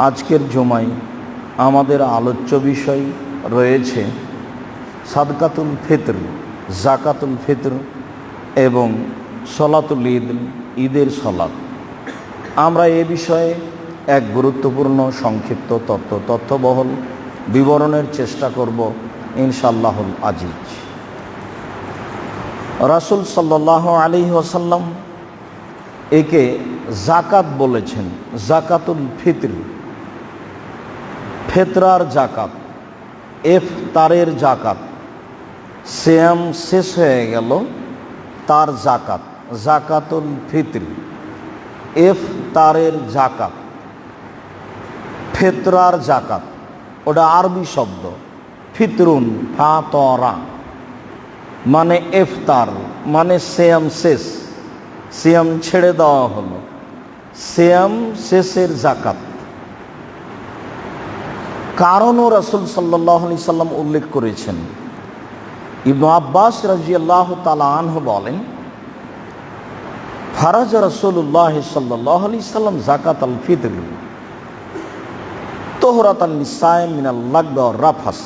আজকের জুমায় আমাদের আলোচ্য বিষয় রয়েছে সাদকাতুল ফিতর, জাকাতুল ফিতর এবং সলাতুল ঈদ, ঈদের সলাত। আমরা এ বিষয়ে এক গুরুত্বপূর্ণ সংক্ষিপ্ত তথ্যবহল বিবরণের চেষ্টা করব ইনশাআল্লাহুল আজিজ। রাসূল সাল্লাল্লাহু আলাইহি ওয়াসাল্লাম একে জাকাত বলেছেন, জাকাতুল ফিতর, ফেতরার জাকাত, ইফতারের জাকাত। সিয়াম শেষ হয়ে গেল, তার জাকাত, জাকাতুল ফিতর, ইফতারের জাকাত, ফেতরার জাকাত। ওটা আরবি শব্দ, ফিতরুন ফাতরা মানে ইফতার, মানে সিয়াম শেষ, সিয়াম ছেড়ে দেওয়া হলো, সিয়াম শেষের জাকাত। কারণও রাসূল সাল্লাল্লাহু আলাইহি সাল্লাম উল্লেখ করেছেন। ইবনে আব্বাস রাদিয়াল্লাহু তাআলা আনহু বলেন, ফারাজ রাসূলুল্লাহ সাল্লাল্লাহু আলাইহি সাল্লাম যাকাতাল ফিতর তুহরাতান লিসাইম মিনাল লাগব ওয়ার রাফাস।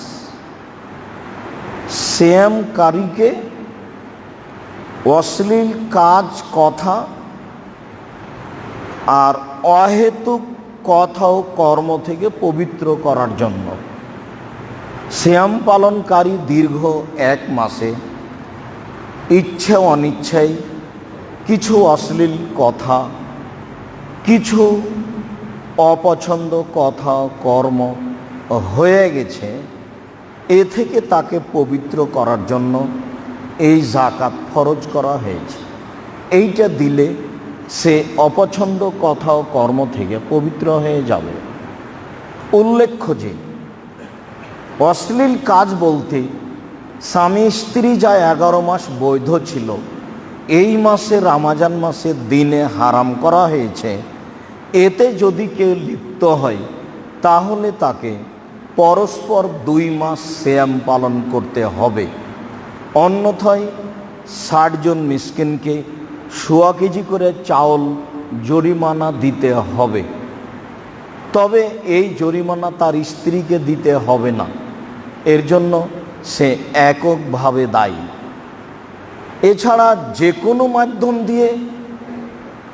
সিয়ামকারীকে অশ্লীল কাজ, কথা আর অহেতুক কথা ও কর্ম থেকে পবিত্র করার জন্য। সিয়াম পালনকারী দীর্ঘ এক মাসে ইচ্ছে অনিচ্ছায় কিছু অশ্লীল কথা, কিছু অপছন্দ কথা কর্ম হয়ে গেছে, এ থেকে তাকে পবিত্র করার জন্য এই জাকাত ফরজ করা হয়েছে। এইটা দিলে সে অপছন্দ কথা ও কর্ম থেকে পবিত্র হয়ে যাবে। উল্লেখ্য যে অশ্লীল কাজ বলতে স্বামী স্ত্রী যা 11 মাস বৈধ ছিল, এই মাসে রমজান মাসের দিনে হারাম করা হয়েছে। এতে যদি কেউ লিপ্ত হয় তাহলে তাকে পরস্পর 2 মাস সিয়াম পালন করতে হবে। অন্যথায় 60 জন মিসকিনকে 1.25 কেজি করে চাউল জরিমানা দিতে হবে। তবে এই জরিমানা তার স্ত্রীকে দিতে হবে না, এর জন্য সে এককভাবে দায়ী। এছাড়া যে কোনো মাধ্যম দিয়ে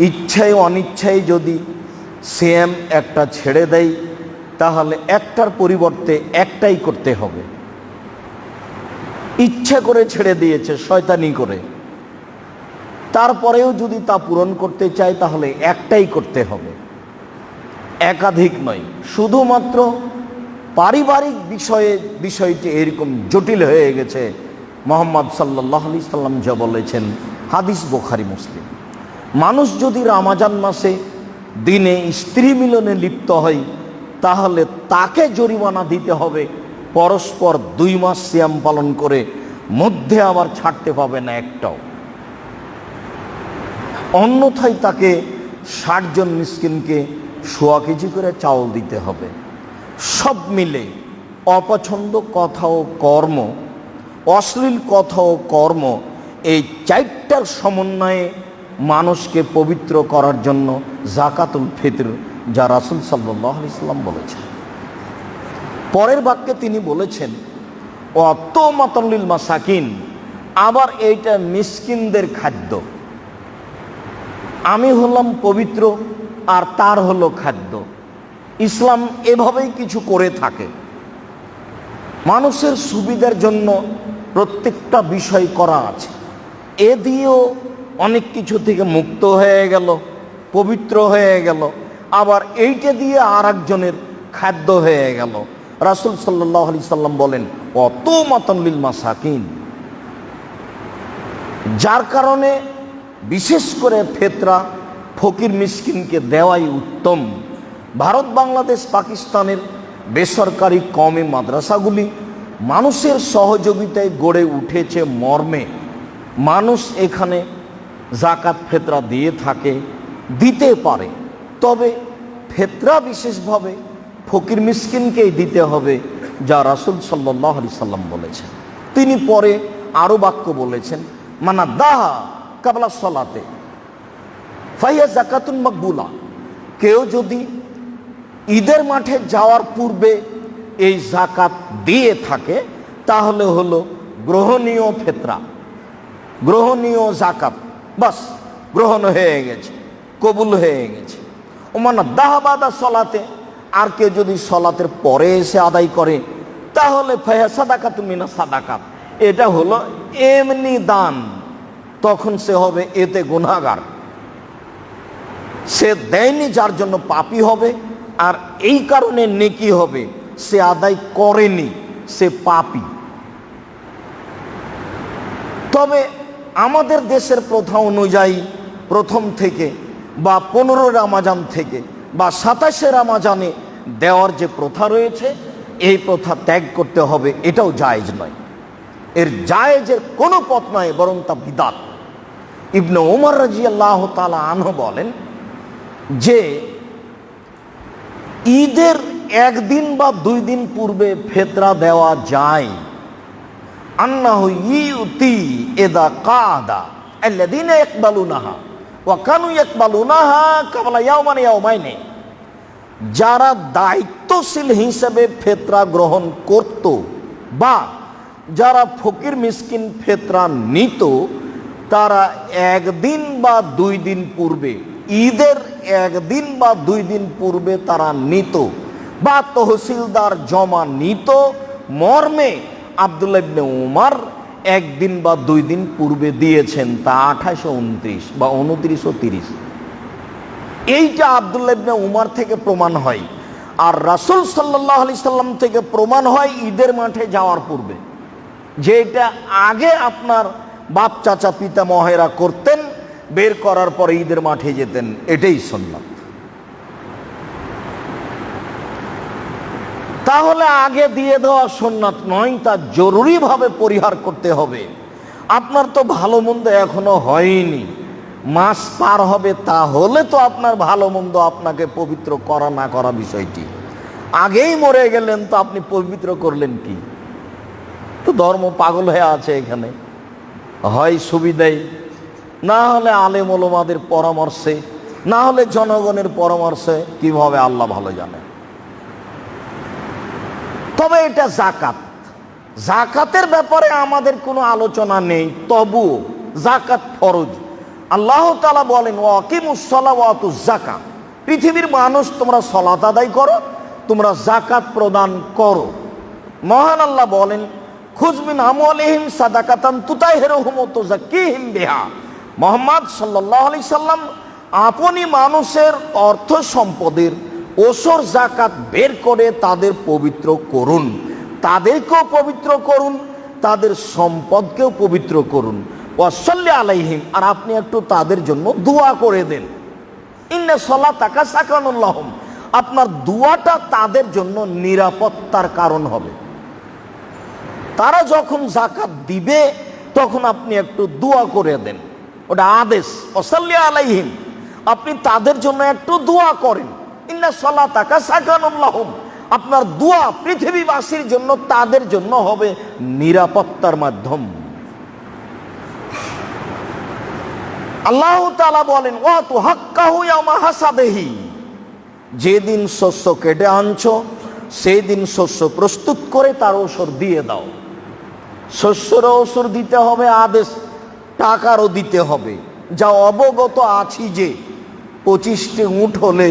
ইচ্ছায় অনিচ্ছায় যদি সিয়াম একটা ছেড়ে দেয়, তাহলে একটার পরিবর্তে একটাই করতে হবে। ইচ্ছা করে ছেড়ে দিয়েছে শয়তানি করে, তারপরেও যদি তা পূরণ করতে চায় তাহলে একটাই করতে হবে, একাধিক নয়। শুধুমাত্র পারিবারিক বিষয়টি এরকম জটিল হয়ে গেছে, মুহাম্মদ সাল্লাল্লাহু আলাইহি সাল্লাম যা বলেছেন, হাদিস বুখারী মুসলিম। মানুষ যদি রমজান মাসে দিনে স্ত্রী মিলনে লিপ্ত হয় তাহলে তাকে জরিমানা দিতে হবে, পরস্পর 2 মাস সিয়াম পালন করে মধ্যে আবার ছাড়তে পাবে না একটাও। অন্যথায় তাকে 60 জন মিসকিনকে 1.25 কেজি করে চাউল দিতে হবে। সব মিলে অপছন্দ কথা ও কর্ম, অশ্লীল কথা ও কর্ম, এই 4টার সমন্বয়ে মানুষকে পবিত্র করার জন্য জাকাতুল ফিতর, যা রাসূল সাল্লাল্লাহু আলাইহি সাল্লাম বলেছেন। পরের বাক্যে তিনি বলেছেন, ওয়াতুমাতুল লিল মাসাকিন, আবার এইটা মিসকিনদের খাদ্য। আমি হলাম পবিত্র আর তার হলো খাদ্য। ইসলাম এভাবেই কিছু করে থাকে, মানুষের সুবিধার জন্য প্রত্যেকটা বিষয় করা আছে। এ দিয়েও অনেক কিছু থেকে মুক্ত হয়ে গেল, পবিত্র হয়ে গেল, আবার এইটা দিয়ে আর একজনের খাদ্য হয়ে গেল। রাসূল সাল্লাল্লাহু আলাইহি সাল্লাম বলেন, ওয়াতুমাতুল লিল মাসাকিন, যার কারণে বিশেষ করে ফেতরা ফকির মিসকিনকে দেওয়াই উত্তম। ভারত, বাংলাদেশ, পাকিস্তানের বেসরকারি কওমি মাদ্রাসাগুলি মানুষের সহযোগিতায় গড়ে উঠেছে মর্মে মানুষ এখানে জাকাত ফেতরা দিয়ে থাকে, দিতে পারে। তবে ফেতরা বিশেষভাবে ফকির মিসকিনকেই দিতে হবে, যা রাসূল সাল্লাল্লাহু আলাইহি সাল্লাম বলেছেন। তিনি পরে আরও বাক্য বলেছেন, মানা দাহা কাবলা সলাতে ফাইয়া জাকাতুন মাকবুলা, কেউ যদি ঈদের মাঠে যাওয়ার পূর্বে এই জাকাত দিয়ে থাকে, তাহলে হলো গ্রহণীয় ফিতরা, গ্রহণীয় জাকাত, বাস গ্রহণ হয়ে গেছে, কবুল হয়ে গেছে। ওমান দাহাবাদা সলাতে, আর কেউ যদি সলাতের পরে এসে আদায় করে তাহলে ফায়া সাদাকাতু মিনা সাদাকাত, এটা হলো এমনি দান, তখন সে হবে এতে গুনাহগার। সে দেয়নি যার জন্য পাপী হবে, আর এই কারণে নেকি হবে, সে আদায় করেনি, সে পাপী। তবে আমাদের দেশের প্রথা অনুযায়ী প্রথম থেকে বা 15 রামাজান থেকে বা 27 রামাজানে দেওয়ার যে প্রথা রয়েছে, এই প্রথা ত্যাগ করতে হবে, এটাও জায়েজ নয়। এর জায়েজের কোনো পথ নয়, বরং তা বিদআত। ইবনে ওমর রাদিয়াল্লাহু তাআলা আনহু বলেন যে ঈদের একদিন বা 2 দিন পূর্বে ফিতরা দেওয়া যায়। আন্নাহু ইউতি ইদা কাদা আল্লাযীনা ইয়াকবালুনাহা ওয়া কানু ইয়াকবালুনাহা ক্বাবলা ইয়াওমান ইয়াওমাইনি, যারা দায়িত্বশীল হিসেবে ফিতরা গ্রহণ করত বা যারা ফকির মিসকিন ফিতরা নিত, তারা একদিন বা 2 দিন পূর্বে, ঈদের একদিন বা 2 দিন পূর্বে তারা নিত বা তহসিলদার জমা নিত মর্মে আব্দুল্লাহ ইবনে উমর একদিন বা 2 দিন পূর্বে দিয়েছেন, তা 2829 বা 2930। এইটা আব্দুল্লাহ ইবনে উমর থেকে প্রমাণ হয়। আর রাসূল সাল্লাল্লাহু আলাইহি সাল্লাম থেকে প্রমাণ হয় ঈদের মাঠে যাওয়ার পূর্বে, যে এটা আগে আপনার বাপ চাচা পিতামহেরা করতেন, বের করার পরে ঈদের মাঠে যেতেন, এটাই সুন্নাত। তাহলে আগে দিয়ে দেওয়া সুন্নাত নয়, তা জরুরিভাবে পরিহার করতে হবে। আপনার তো ভালো মন্দ এখনো হয়নি, মাস পার হবে, তাহলে তো আপনার ভালো মন্দ আপনাকে পবিত্র করা না করা বিষয়টি, আগেই মরে গেলেন তো আপনি পবিত্র করলেন কি? তো ধর্ম পাগল হয়ে আছে এখানে, হয় সুবিধাই, না হলে আলেম ওলামাদের পরামর্শে, না হলে জনগণের পরামর্শে, কিভাবে আল্লাহ ভালো জানে। তবে এটা জাকাত, জাকাতের ব্যাপারে আমাদের কোনো আলোচনা নেই, তবুও জাকাত ফরজ। আল্লাহ তাআলা বলেন ওয়াকিমুস সালাত ওয়া আতুজ যাকাত, পৃথিবীর মানুষ তোমরা সালাত আদায় করো, তোমরা যাকাত প্রদান করো। মহান আল্লাহ বলেন খুয মিন আমওয়ালিহিম সাদাকাতান তুতাহিরুহুম ওয়া তুযাক্কিহিম বিহা। মুহাম্মদ সাল্লাল্লাহু আলাইহি সাল্লাম, আপনি মানুষের অর্থ সম্পদের ওসর যাকাত বের করে তাদের পবিত্র করুন, তাদেরকেও পবিত্র করুন, তাদের সম্পদকেও পবিত্র করুন। ওয়াসাল্লি আলাইহিম, আর আপনি একটু তাদের জন্য দোয়া করে দেন। ইন্না সালাতাকা সাকানুল লাহুম, আপনার দোয়াটা তাদের জন্য নিরাপত্তার কারণ হবে। তারা যখন যাকাত দিবে তখন আপনি একটু দোয়া করে দেন, ওটা আদেশ। ওয়াসাল্লি আলাইহিম, আপনি তাদের জন্য একটু দোয়া করেন। ইন্না সালাতাকা সাকানুল লাহুম, আপনার দোয়া পৃথিবীবাসীর জন্য, তাদের জন্য হবে নিরাপত্তার মাধ্যম। আল্লাহ তাআলা বলেন ওয়া তুহাক্কাহু ইয়াওমা হাসাদিহি, যেদিন শস্য কেটে আনছো সেই দিন শস্য প্রস্তুত করে তার ওসর দিয়ে দাও। শস্যের ওসর দিতে হবে আদেশ, টাকারও দিতে হবে। যা অবগত আছি যে 25টি উট হলে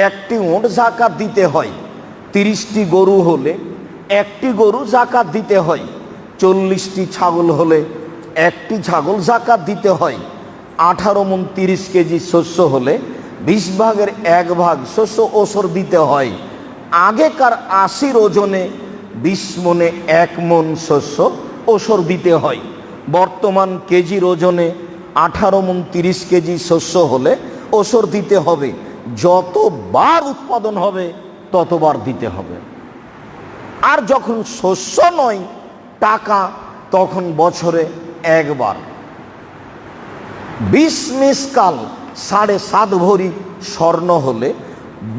1টি উট যাকাত দিতে হয়, 30টি গরু হলে 1টি গরু যাকাত দিতে হয়, 40টি ছাগল হলে 1টি ছাগল যাকাত দিতে হয়, 18 মণ 30 কেজি শস্য হলে 20 ভাগের 1 ভাগ শস্য ওসর দিতে হয়। আগেকার 80 ওজনে 20 মণে 1 মণ শস্য ওসর দিতে হয়। বর্তমান কেজির ওজনে 18 মণ 30 কেজি শস্য হলে ওসর দিতে হবে। যতবার উৎপাদন হবে ততবার দিতে হবে। আর যখন শস্য নয় টাকা, তখন বছরে একবার। 20 মিসকাল 7.5 ভরি স্বর্ণ হলে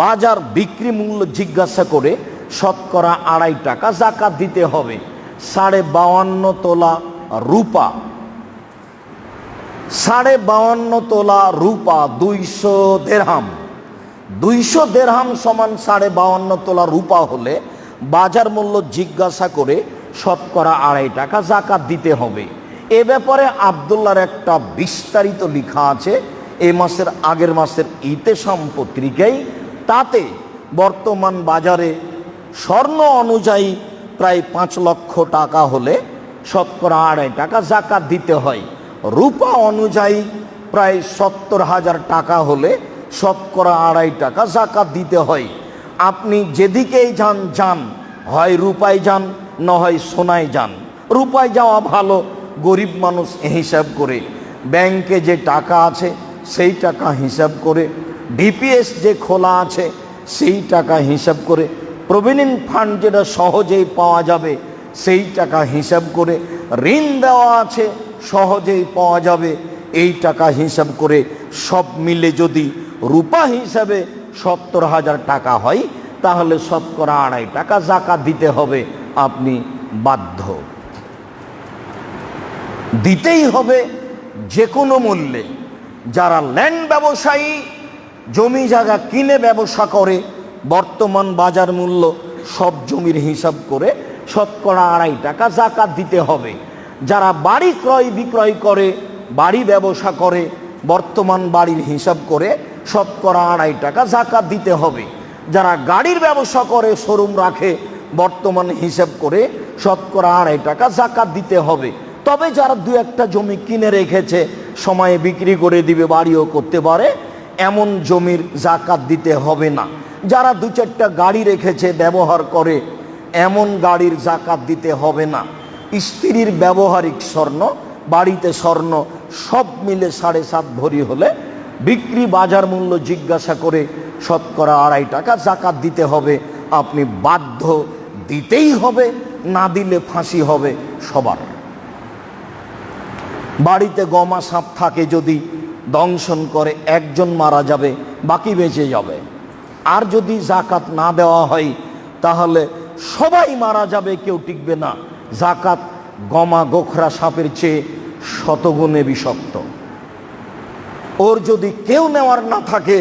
বাজার বিক্রি মূল্য জিজ্ঞাসা করে শতকরা 2.5 টাকা যাকাত দিতে হবে। 52.5 তোলা রূপা, 52.5 তোলা রূপা 200 দিরহাম, 200 দেরহাম সমান 52.5 তোলা রূপা হলে বাজার মূল্য জিজ্ঞাসা করে শতকরা 2.5 টাকা জাকাত দিতে হবে। এ ব্যাপারে আব্দুল্লাহর একটা বিস্তারিত লেখা আছে এই মাসের আগের মাসের ইতেসাম পত্রিকায়। তাতে বর্তমান বাজারে স্বর্ণ অনুযায়ী প্রায় 5 লক্ষ টাকা হলে শতকরা 2.5 টাকা জাকাত দিতে হয়। রূপা অনুযায়ী প্রায় 70,000 টাকা হলে শতকরা 2.5 টাকা জাকাত দিতে হয়। আপনি যেদিকেই যান, হয় রূপায় যান না হয় সোনায় যান। রূপায় যাওয়া ভালো, গরিব মানুষ হিসাব করে, ব্যাংকে যে টাকা আছে সেই টাকা হিসাব করে, ডিপিএস যে খোলা আছে সেই টাকা হিসাব করে, প্রভিডেন্ট ফান্ড যেটা সহজেই পাওয়া যাবে সেই টাকা হিসাব করে, ঋণ দেওয়া আছে সহজেই পাওয়া যাবে এই টাকা হিসাব করে, সব মিলে যদি রূপা হিসাবে 70,000 টাকা হয় তাহলে শতকরা 2.5 টাকা জাকাত দিতে হবে। আপনি বাধ্য, দিতেই হবে যে কোনো মূল্যে। যারা ল্যান্ড ব্যবসায়ী, জমি জায়গা কিনে ব্যবসা করে, বর্তমান বাজার মূল্য সব জমির হিসাব করে শতকরা 2.5 টাকা জাকাত দিতে হবে। যারা বাড়ি ক্রয় বিক্রয় করে, বাড়ি ব্যবসা করে, বর্তমান বাড়ির হিসাব করে শতকরা 2.5 টাকা জাকাত দিতে হবে। যারা গাড়ির ব্যবসা করে, শোরুম রাখে, বর্তমান হিসাব করে শতকরা 2.5 টাকা জাকাত দিতে হবে। তবে যারা 2-1টা জমি কিনে রেখেছে, সময়ে বিক্রি করে দিবে, বাড়িও করতে পারে, এমন জমির জাকাত দিতে হবে না। যারা 2-4টা গাড়ি রেখেছে, ব্যবহার করে, এমন গাড়ির জাকাত দিতে হবে না। স্ত্রীর ব্যবহারিক স্বর্ণ, বাড়িতে স্বর্ণ সব মিলে 7.5 ভরি হলে বিক্রি বাজার মূল্য জিজ্ঞাসা করে শতকরা 2.5 টাকা জাকাত দিতে হবে। আপনি বাধ্য, দিতেই হবে, না দিলে ফাঁসি হবে সবার। বাড়িতে গমা সাপ থাকে, যদি দংশন করে একজন মারা যাবে, বাকি বেঁচে যাবে। আর যদি জাকাত না দেওয়া হয় তাহলে সবাই মারা যাবে, কেউ টিকবে না। জাকাত গমা গোখরা সাপের চেয়ে শতগুণে বিষাক্ত। ওর যদি কেউ নেওয়ার না থাকে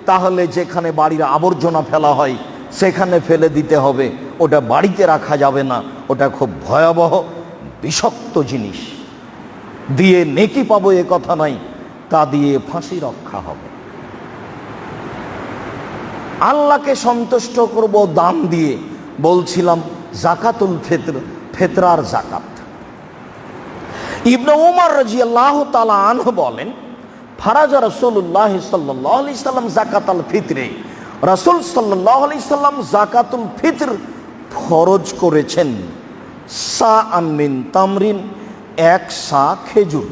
তাহলে যেখানে বাড়ির আবর্জনা ফেলা হয় সেখানে ফেলে দিতে হবে। ওটা বাড়িতে রাখা যাবে না, ওটা খুব ভয়াবহ বিষাক্ত জিনিস। দিয়ে নেকি পাবো এ কথা নয়, তা দিয়ে ফাঁসি রক্ষা হবে। আল্লাহকে সন্তুষ্ট করব দান দিয়ে। বলছিলাম জাকাতুল ফিতর, ফিতরার জাকাত। ইবনে উমর রাদিয়াল্লাহু তাআলা আনহু বলেন, ফারাজা রাসূলুল্লাহ সাল্লাল্লাহু আলাইহি সাল্লাম যাকাতুল ফিতরে, রাসূল সাল্লাল্লাহু আলাইহি সাল্লাম যাকাতুল ফিতর ফরজ করেছেন। সাআন মিন তামরিন, 1 সা খেজুর,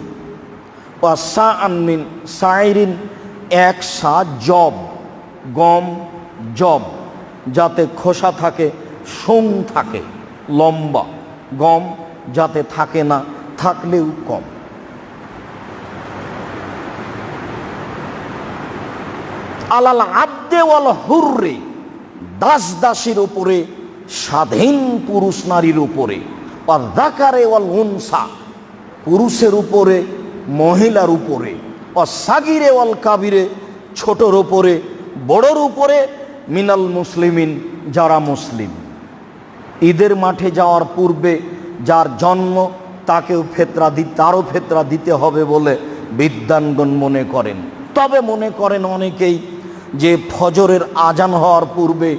ওয়া সাআন মিন সাইরিন, 1 সা জব, গম জব, যাতে খোসা থাকে, শুং থাকে, লম্বা, গম যাতে থাকে না, থাকলেও কম। আলাল আবদে ওয়াল হুররে, দাস দাসীর উপরে, স্বাধীন পুরুষ নারীর উপরে, ওয়াল যাকারে ওয়াল উনসা, পুরুষের উপরে মহিলার উপরে, ওয়াল সাগিরে ওয়াল কাবিরে, ছোটর উপরে বড়র উপরে, মিনাল মুসলিমিন, যারা মুসলিম। ঈদের মাঠে যাওয়ার পূর্বে যার জন্ম তাকেও তারও ফিতরা দিতে হবে বলে বিদ্বানগণ মনে করেন। তবে মনে করেন অনেকেই যে ফজরের আজান হওয়ার পূর্বে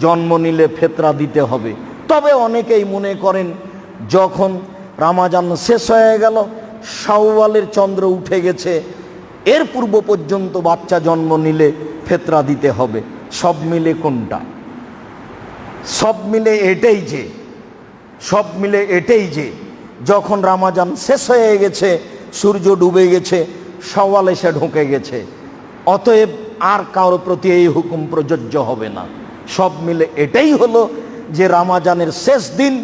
জন্ম নিলে ফিতরা দিতে হবে। তবে অনেকেই মনে করেন যখন রমজান শেষ হয়ে গেল, শাওয়ালের চন্দ্র উঠে গেছে, এর পূর্ব পর্যন্ত বাচ্চা জন্ম নিলে ফিতরা দিতে হবে। সব মিলে কোনটা? সব মিলে এটাই যে যখন রমজান শেষ হয়ে গেছে, সূর্য ডুবে গেছে, শাওয়াল এসে ঢুকে গেছে, অতএব আর কারো প্রতি এই হুকুম প্রযোজ্য হবে না। সব মিলে এটাই হলো যে রমজানের শেষ দিন,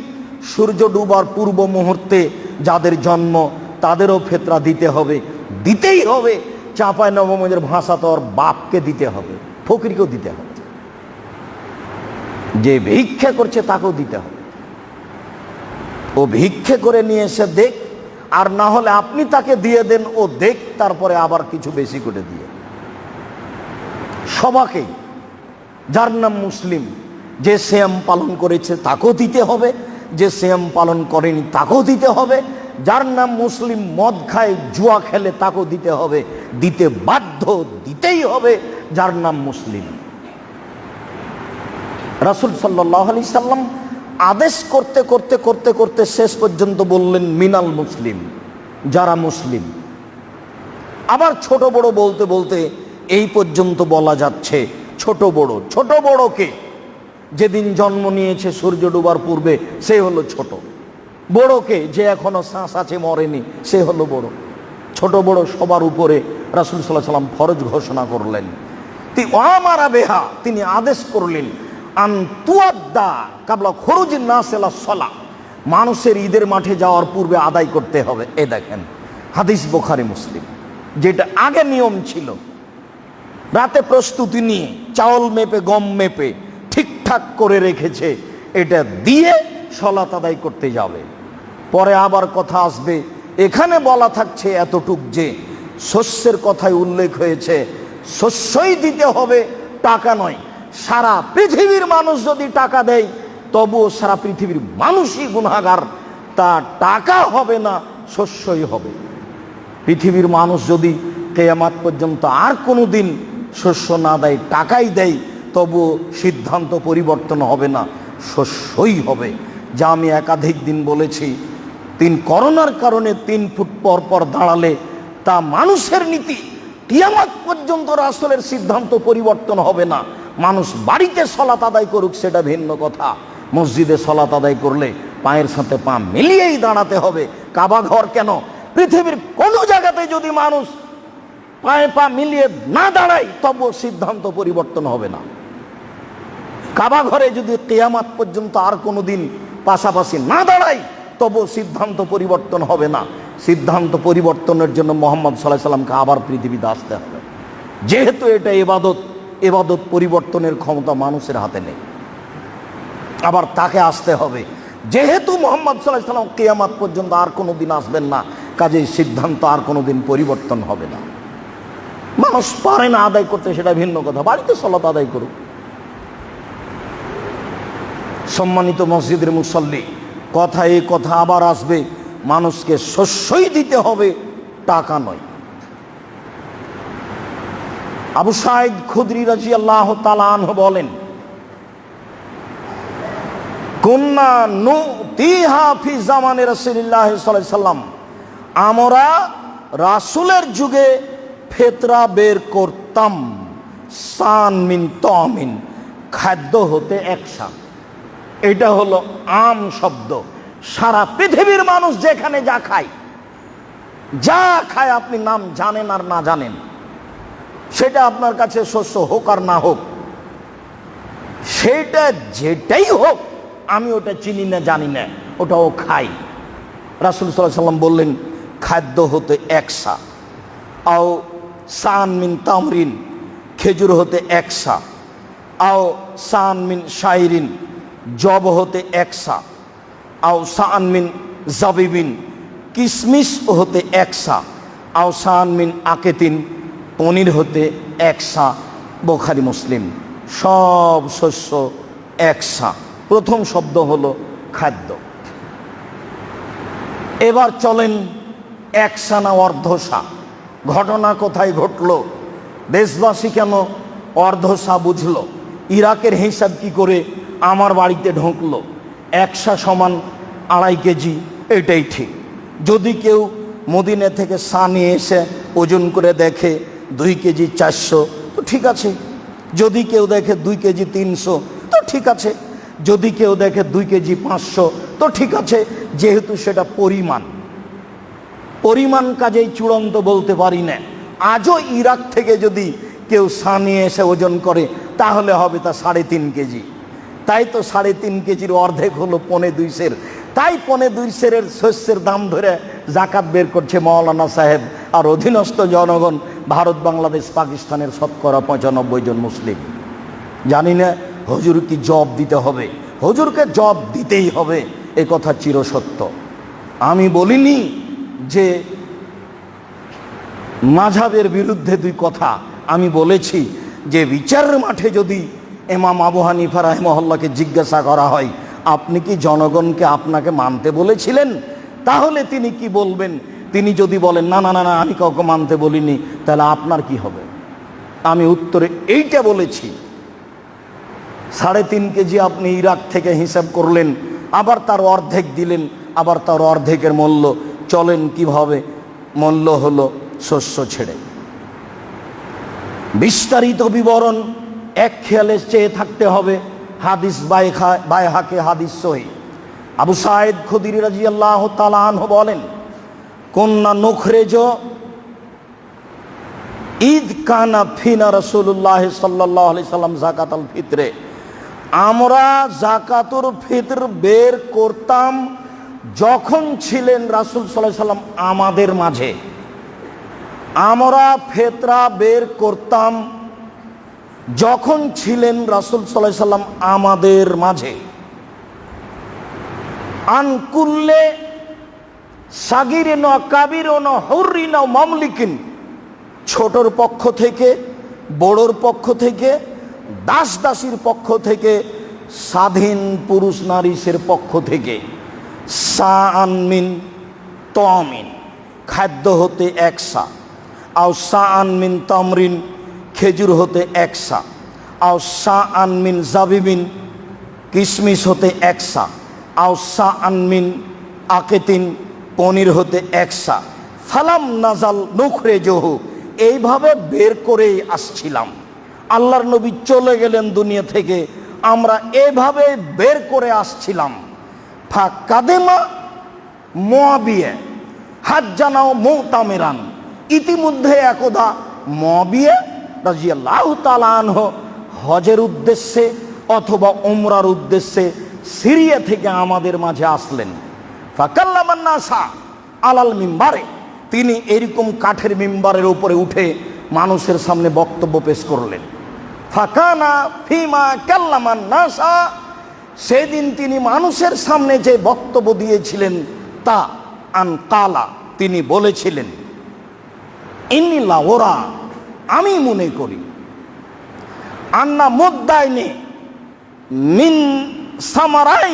সূর্য ডুবার পূর্ব মুহূর্তে যাদের জন্ম তাদেরও ফিতরা দিতে হবে, দিতেই হবে। চাঁপাই নবমীর ভাষা তো ওর বাপকে দিতে হবে, ফকিরকেও দিতে হবে, যে ভিক্ষা করছে তাকেও দিতে হবে। ও ভিক্ষে করে নিয়ে এসে দেখ, আর না হলে আপনি তাকে দিয়ে দেন, ও দেখ, তারপরে আবার কিছু বেশি করে দিয়ে। সবাকেই যার নাম মুসলিম, যে সিয়াম পালন করেছে তাকেও দিতে হবে, যে সিয়াম পালন করেনি তাকেও দিতে হবে। যার নাম মুসলিম মদ খায়, জুয়া খেলে তাকেও দিতে হবে, দিতে বাধ্য, দিতেই হবে যার নাম মুসলিম। রাসূল সাল্লাল্লাহু আলাইহি সাল্লাম আদেশ করতে করতে করতে করতে শেষ পর্যন্ত বললেন মিনাল মুসলিম, যারা মুসলিম। আবার ছোট বড় বলতে বলতে এই পর্যন্ত বলা যাচ্ছে ছোট বড়। ছোট বড়কে যেদিন জন্ম নিয়েছে সূর্য ডোবার পূর্বে সে হলো ছোট, বড়কে যে এখনো শ্বাস আছে মরেনি সে হলো বড়। ছোট বড় সবার উপরে রাসূল সাল্লাল্লাহু আলাইহি সাল্লাম ফরজ ঘোষণা করলেন। আমারা বেহা, তিনি আদেশ করলেন আন তুআদ্দা কাবলা খুরুজিন নাস ইলা সালাহ, মানুষের ঈদের মাঠে যাওয়ার পূর্বে আদায় করতে হবে। এ দেখেন হাদিস বুখারী মুসলিম। যেটা আগে নিয়ম ছিল, রাতে প্রস্তুতি নিয়ে চাউল মেপে গম মেপে ঠিকঠাক করে রেখেছে, এটা দিয়ে সালাত আদায় করতে যাবে। পরে আবার কথা আসবে, এখানে বলা থাকছে এতটুক যে শস্যের কথায় উল্লেখ হয়েছে, শস্যই দিতে হবে, টাকা নয়। সারা পৃথিবীর মানুষ যদি টাকা দেয় তবুও সারা পৃথিবীর মানুষই গুনাহগার, তা টাকা হবে না, শস্যই হবে। পৃথিবীর মানুষ যদি কিয়ামত পর্যন্ত আর কোনো দিন শস্য না দেয়, টাকাই দেয়, তবুও সিদ্ধান্ত পরিবর্তন হবে না, শস্যই হবে। যা আমি একাধিক দিন বলেছি, করোনার কারণে 3 ফুট পর পর দাঁড়ালে তা মানুষের নীতি, কিয়ামত পর্যন্ত রাসূলের সিদ্ধান্ত পরিবর্তন হবে না। মানুষ বাড়িতে সালাত আদায় করুক সেটা ভিন্ন কথা, মসজিদে সালাত আদায় করলে পায়ের সাথে পা মিলিয়েই দাঁড়াতে হবে। কাবা ঘর কেন, পৃথিবীর কোনো জায়গাতে যদি মানুষ পায়ে পা মিলিয়ে না দাঁড়ায় তবুও সিদ্ধান্ত পরিবর্তন হবে না। কাবা ঘরে যদি কিয়ামত পর্যন্ত আর কোনো দিন পাশাপাশি না দাঁড়ায় তবুও সিদ্ধান্ত পরিবর্তন হবে না। সিদ্ধান্ত পরিবর্তনের জন্য মুহাম্মদ সাল্লাল্লাহু আলাইহি সাল্লামকে আবার পৃথিবীতে আসতে হবে। যেহেতু এটা ইবাদত, ইবাদত পরিবর্তনের ক্ষমতা মানুষের হাতে নেই, আবার তাকে আসতে হবে। যেহেতু মুহাম্মদ সাল্লাল্লাহু আলাইহি সাল্লাম কিয়ামত পর্যন্ত আর কোনো দিন আসবেন না, কাজেই সিদ্ধান্ত আর কোনো দিন পরিবর্তন হবে না। মানুষ পারে না আদায় করতে সেটা ভিন্ন কথা, বাড়িতে সালাত আদায় করুক। সম্মানিত মসজিদের মুসল্লি, কথা এই কথা আবার আসবে, মানুষকে শস্যই দিতে হবে, টাকা নয়। আবু সাঈদ খুদরি রাদিয়াল্লাহু তাআলা আনহু বলেন, কুন্না নুতিহা ফি জামানে রাসূলুল্লাহ সাল্লাল্লাহু আলাইহি সাল্লাম, আমরা রাসূলের যুগে ফিতরা বের করতাম, সান মিন তামিন, খাদ্য হতে একসা। এটা হলো আম শব্দ, সারা পৃথিবীর মানুষ যেখানে যা খায়, যা খায় আপনি নাম জানেন আর না জানেন, সেটা আপনার কাছে শস্য হোক আর না হোক, সেটা যেটাই হোক, আমি ওটা চিনি না জানি না, ওটাও খাই। রাসূল সাল্লাল্লাহু আলাইহি সাল্লাম বললেন খাদ্য হতে একসা, আও সান মিন তামরিন, খেজুর হতে একসা, আও সান মিন শাইরিন, জব হতে একসা, আও সান মিন জাবিবিন, কিশমিশ হতে একসা, আও সান মিন আকেতিন, পনির হতে একসা। বুখারী মুসলিম। সব শস্য একসা। প্রথম শব্দ হলো খাদ্য। এবার চলেন একসা না অর্ধসা। ঘটনা কোথায় ঘটলো, দেশবাসী কেন অর্ধসা বুঝলো, ইরাকের হিসাব কি করে আমার বাড়িতে ঢুকলো, একসা সমান 2.5 কেজি, এটাই ঠিক। যদি কেউ মদিনা থেকে সা নিয়ে এসে ওজন করে দেখে 2 কেজি 400, তো ঠিক আছে। যদি কেউ দেখে 2 কেজি 300, তো ঠিক আছে। যদি কেউ দেখে 2 কেজি 500, তো ঠিক আছে। যেহেতু সেটা পরিমাণ, পরিমাণ কাজেই চূড়ান্ত বলতে পারি না। আজও ইরাক থেকে যদি কেউ সা নিয়ে এসে ওজন করে তাহলে হবে তা 3.5 কেজি। তাই তো 3.5 কেজির অর্ধেক হলো 1.25 সের। তাই 1.25 সেরের শস্যের দাম ধরে জাকাত বের করছে মাওলানা সাহেব আর অধীনস্থ জনগণ, ভারত, বাংলাদেশ, পাকিস্তানের শতকরা 95 জন মুসলিম। জানি না হুজুর কি জব দিতে হবে, হুজুরকে জব দিতেই হবে, এ কথা চিরসত্য। আমি বলিনি যে মাযহাবের বিরুদ্ধে 2 কথা, আমি বলেছি যে বিচারের মাঠে যদি ইমাম আবু হানিফা রাহিমাহুল্লাহকে জিজ্ঞাসা করা হয়, আপনি কি জনগণকে আপনাকে মানতে বলেছিলেন? তাহলে তিনি কি বলবেন? তিনি যদি বলেন না না না না আমি কাউকে মানতে বলিনি, তাহলে আপনার কি হবে? আমি উত্তরে এইটা বলেছি, 3.5 কেজি আপনি ইরাক থেকে হিসাব করলেন, আবার তার অর্ধেক দিলেন, আবার তার অর্ধেকের মূল্য, চলেন কিভাবে? মূল্য হলো শস্য ছেড়ে। বিস্তারিত বিবরণ এক খেয়ালে চেয়ে থাকতে হবে। হাদিস বাইহাকে হাদিস সহিহ। আবু সাঈদ খুদরি রাদিয়াল্লাহু তাআলা আনহু বলেন, কুন্না নুখরিজ ঈদ কানা ফিনা রাসূলুল্লাহ সাল্লাল্লাহু আলাইহি সাল্লাম যাকাতুল ফিতরে, আমরা যাকাতুল ফিতর বের করতাম যখন ছিলেন রাসূল সাল্লাল্লাহু আলাইহি সাল্লাম আমাদের মাঝে। আমরা ফিতরা বের করতাম যখন ছিলেন রাসূল সাল্লাল্লাহু আলাইহি সাল্লাম আমাদের মাঝে। আন কুল্লে সাগিরিন ওয়া কাবিরিন ওয়া হুররিন ওয়া মামলিকিন, ছোটর পক্ষ থেকে, বড়র পক্ষ থেকে, দাস দাসীর পক্ষ থেকে, স্বাধীন পুরুষ নারীর পক্ষ থেকে। সাআন মিন তামিন, খাদ্য হতে 1 সা, আও সাআন মিন তামরিন, খেজুর হতে 1 সা, আও সাআন মিন জাবিবিন, কিশমিশ হতে 1 সা, আও সাআন মিন আকিতিন, পনির হতে 1 সা। ফালাম নাজাল নুখরিজুহু, এইভাবে বের করেই আসছিলাম। আল্লাহর নবী চলে গেলেন দুনিয়া থেকে, আমরা এভাবে বের করে আসছিলাম। ফাকাদেমা মুআবিয়া হাজ্জানাও মুতামিরান, ইতিমধ্যে একদা মুআবিয়া রাদিয়াল্লাহু তাআলা আনহু হজের উদ্দেশ্যে অথবা উমরার উদ্দেশ্যে সিরিয়া থেকে আমাদের মাঝে আসলেন। ফাকাল্লামান নাসা আলাল মিম্বারে, তিনি এরকম কাঠের মিম্বারের উপরে উঠে মানুষের সামনে বক্তব্য পেশ করলেন। ফাকানা ফিমা কাল্লামান নাসা, সেদিন তিনি মানুষের সামনে যে বক্তব্য দিয়েছিলেন তা আন কালা, তিনি বলেছিলেন, ইন্নিল্লা ওরা, আমি মনে করি, আন্না মুদ্দাইনে মিন সামারাই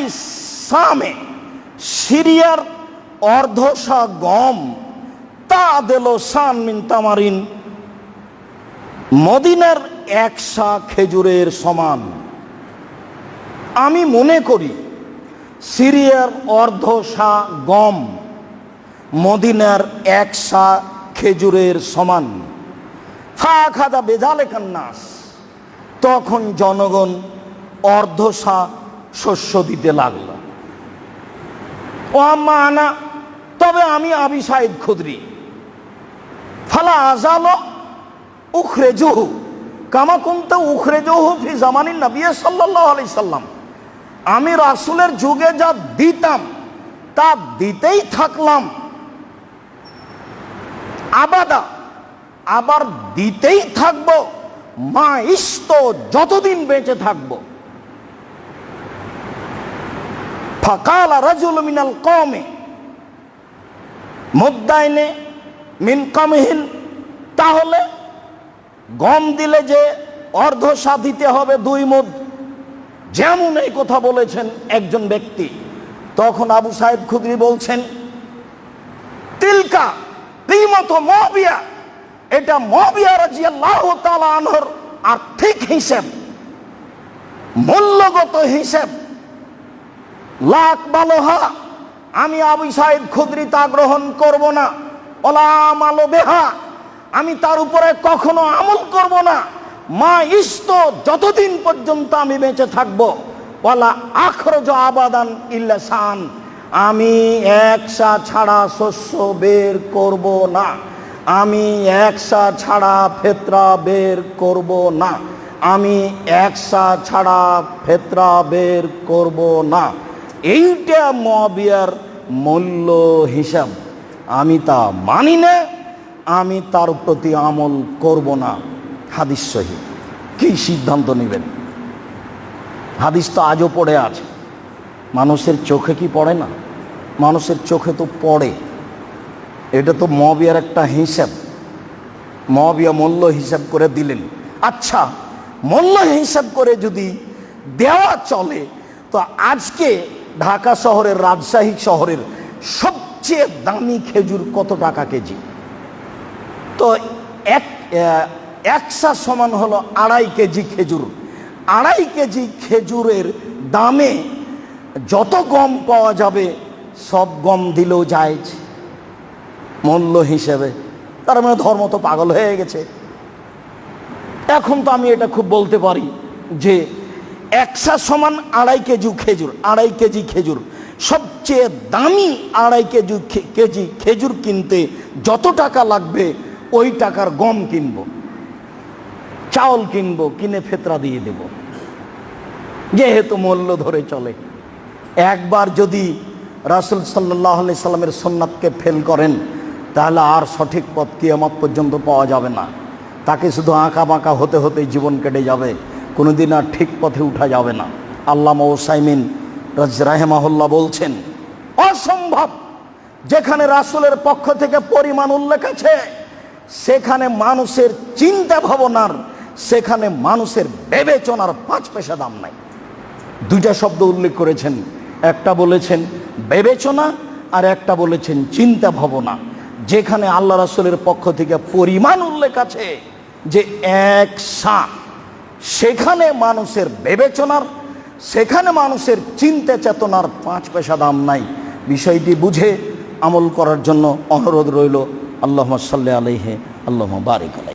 সামে, সিরিয়ার অর্ধশা গম, তা দিল সান মিন তামারিন, মদিনার 1 সা খেজুরের সমান। আমি মনে করি সিরিয়ার অর্ধশা গম মদিনার 1 সা খেজুরের সমান। ফাখাদা বেজালেকান নাস, তখন জনগণ অর্ধশা শস্য দিতে লাগল। ও আম্মা আনা, তবে আমি আবি সাঈদ খুদরি, ফালা আজালো উখরিজুহু কামা কুনতু উখরিজুহু ফি জামানিন নবী সাল্লাল্লাহু আলাইহি সাল্লাম, আমি রাসূলের যুগে যা দিতাম তা দিতেই থাকলাম। আবাদা, আবার দিতেই থাকব, মা ইস্ত, যতদিন বেঁচে থাকব। ফাকালা রাজুল মিনাল কওমে মুদ্দাইনে মিন কামহিন, তাহলে গম দিলে যে অর্ধশা দিতে হবে 2 মুদ, যেমন এই কথা বলেছেন একজন ব্যক্তি। তখন আবু সাঈদ খুদরি বলছেন, তিলকা কিমত মুআবিয়া, এটা মুআবিয়া রাদিয়াল্লাহু তাআলা আনহুর আর্থিক হিসাব, মূল্যগত হিসাব। লাক বালোহা, আমি আবু সাঈদ খুদরি তা গ্রহণ করব না। ওলা মালো বেহা, আমি তার উপরে কখনো আমল করব না। মা ইস্ত, যতদিন পর্যন্ত আমি বেঁচে থাকব। ওয়ালা আখরজ আবাদান ইল্লা সান, আমি 1 সা ছাড়া শস্য বের করব না। আমি 1 সা ছাড়া ফেতরা বের করব না। আমি 1 সা ছাড়া ফেতরা বের করব না। এইটা মুআবিয়ার মূল্য হিসাব, আমি তা মানি না, আমি তার প্রতি আমল করব না। হাদিস সহিহ। কি সিদ্ধান্ত নেবেন? হাদিস তো আজও পড়ে আছে। মানুষের চোখে কি পড়ে না? মানুষের চোখে তো পড়ে। এটা তো মুআবিয়ার একটা হিসাব, মুআবিয়া মূল্য হিসাব করে দিলেন। আচ্ছা, মূল্য হিসাব করে যদি দেওয়া চলে, তো আজকে ঢাকা শহরের, রাজশাহী শহরের সবচেয়ে দামি খেজুর কত টাকা কেজি? তো একশা সমান হলো 2.5 কেজি খেজুর। 2.5 কেজি খেজুরের দামে যত গম পাওয়া যাবে সব গম দিলেও যায় মূল্য হিসেবে। তার মানে ধর্ম তো পাগল হয়ে গেছে। এখন তো আমি এটা খুব বলতে পারি যে একশা সমান 2.5 কেজি খেজুর। 2.5 কেজি খেজুর, সবচেয়ে দামি 2.5 কেজি খেজুর কিনতে যত টাকা লাগবে ওই টাকার গম কিনবো, চাউল কিনবো, কিনে ফেতরা দিয়ে দেব, যেহেতু মূল্য ধরে চলে। একবার যদি রাসূল সাল্লাল্লাহু আলাইহি সাল্লামের সুন্নাতকে ফেল করেন, তাহলে আর সঠিক পথ কিয়ামত পর্যন্ত পাওয়া যাবে না। তাকে শুধু আঁকা বাঁকা হতে হতে জীবন কেটে যাবে, কোনোদিন আর ঠিক পথে উঠা যাবে না। আল্লামা উসাইমিন রাহিমাহুল্লাহ বলছেন, অসম্ভব। যেখানে রাসূলের পক্ষ থেকে পরিমাণ উল্লেখ আছে, সেখানে মানুষের চিন্তা ভাবনার, সেখানে মানুষের বিবেচনার 5 পয়সা দাম নাই। 2টা শব্দ উল্লেখ করেছেন, একটা বলেছেন বিবেচনা আর একটা বলেছেন চিন্তা ভাবনা। যেখানে আল্লাহ রাসূলের পক্ষ থেকে পরিমাণ উল্লেখ আছে যে 100, সেখানে মানুষের বিবেচনার, সেখানে মানুষের চিন্তা চেতনার 5 পয়সা দাম নাই। বিষয়টি বুঝে আমল করার জন্য অনুরোধ রইল। আল্লাহুম্মা সাল্লি আলাইহি, আল্লাহুম্মা বারিক আলাইহি।